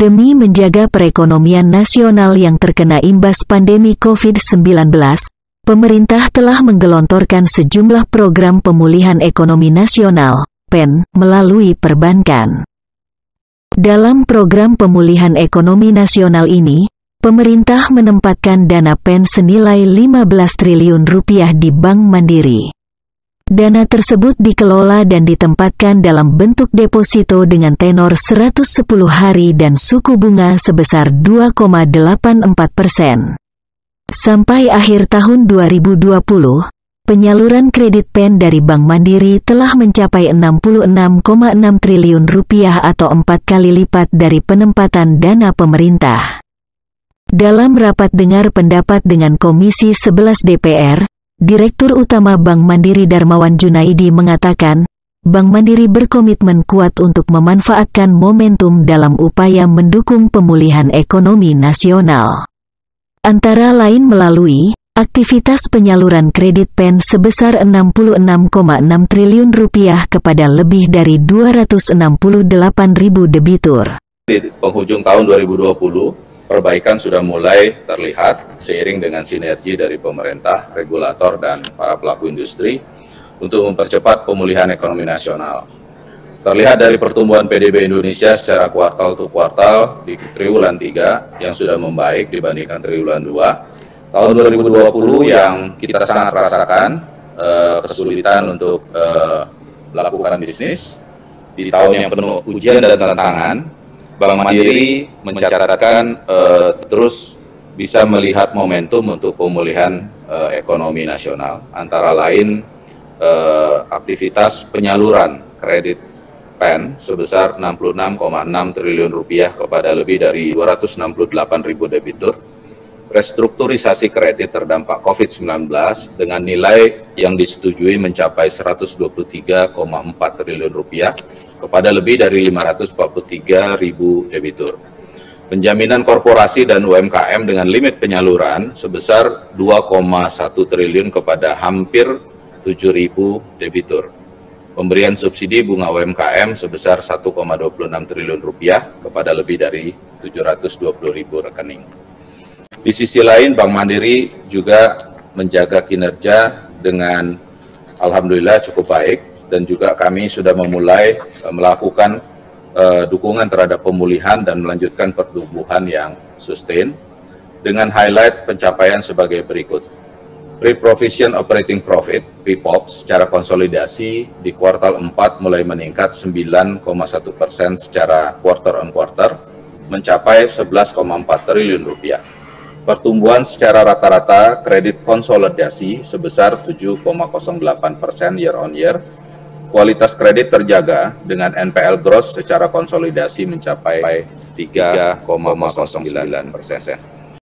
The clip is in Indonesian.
Demi menjaga perekonomian nasional yang terkena imbas pandemi COVID-19, pemerintah telah menggelontorkan sejumlah program pemulihan ekonomi nasional, PEN, melalui perbankan. Dalam program pemulihan ekonomi nasional ini, pemerintah menempatkan dana PEN senilai Rp15 triliun di Bank Mandiri. Dana tersebut dikelola dan ditempatkan dalam bentuk deposito dengan tenor 110 hari dan suku bunga sebesar 2,84%. Sampai akhir tahun 2020, penyaluran kredit PEN dari Bank Mandiri telah mencapai Rp66,6 triliun atau 4 kali lipat dari penempatan dana pemerintah. Dalam rapat dengar pendapat dengan Komisi 11 DPR, Direktur Utama Bank Mandiri Darmawan Junaidi mengatakan, Bank Mandiri berkomitmen kuat untuk memanfaatkan momentum dalam upaya mendukung pemulihan ekonomi nasional. Antara lain melalui aktivitas penyaluran kredit PEN sebesar Rp66,6 triliun kepada lebih dari 268.000 debitur. Di penghujung tahun 2020, perbaikan sudah mulai terlihat seiring dengan sinergi dari pemerintah, regulator, dan para pelaku industri untuk mempercepat pemulihan ekonomi nasional. Terlihat dari pertumbuhan PDB Indonesia secara kuartal to kuartal di triwulan 3 yang sudah membaik dibandingkan triwulan 2. Tahun 2020 yang kita sangat rasakan kesulitan untuk melakukan bisnis. Di tahun yang penuh ujian dan tantangan, Bank Mandiri mencatatkan terus bisa melihat momentum untuk pemulihan ekonomi nasional. Antara lain aktivitas penyaluran kredit PEN sebesar Rp66,6 triliun kepada lebih dari 268.000 debitur. Restrukturisasi kredit terdampak COVID-19 dengan nilai yang disetujui mencapai Rp123,4 triliun kepada lebih dari 543.000 debitur. Penjaminan korporasi dan UMKM dengan limit penyaluran sebesar Rp2,1 triliun kepada hampir 7.000 debitur. Pemberian subsidi bunga UMKM sebesar Rp1,26 triliun kepada lebih dari 720.000 rekening. Di sisi lain, Bank Mandiri juga menjaga kinerja dengan alhamdulillah cukup baik, dan juga kami sudah memulai melakukan dukungan terhadap pemulihan dan melanjutkan pertumbuhan yang sustain dengan highlight pencapaian sebagai berikut. Pre-Provision Operating Profit (PPOP) secara konsolidasi di kuartal 4 mulai meningkat 9,1% secara quarter on quarter, mencapai Rp11,4 triliun. Pertumbuhan secara rata-rata kredit konsolidasi sebesar 7,08% year on year. Kualitas kredit terjaga dengan NPL gross secara konsolidasi mencapai 3,09%.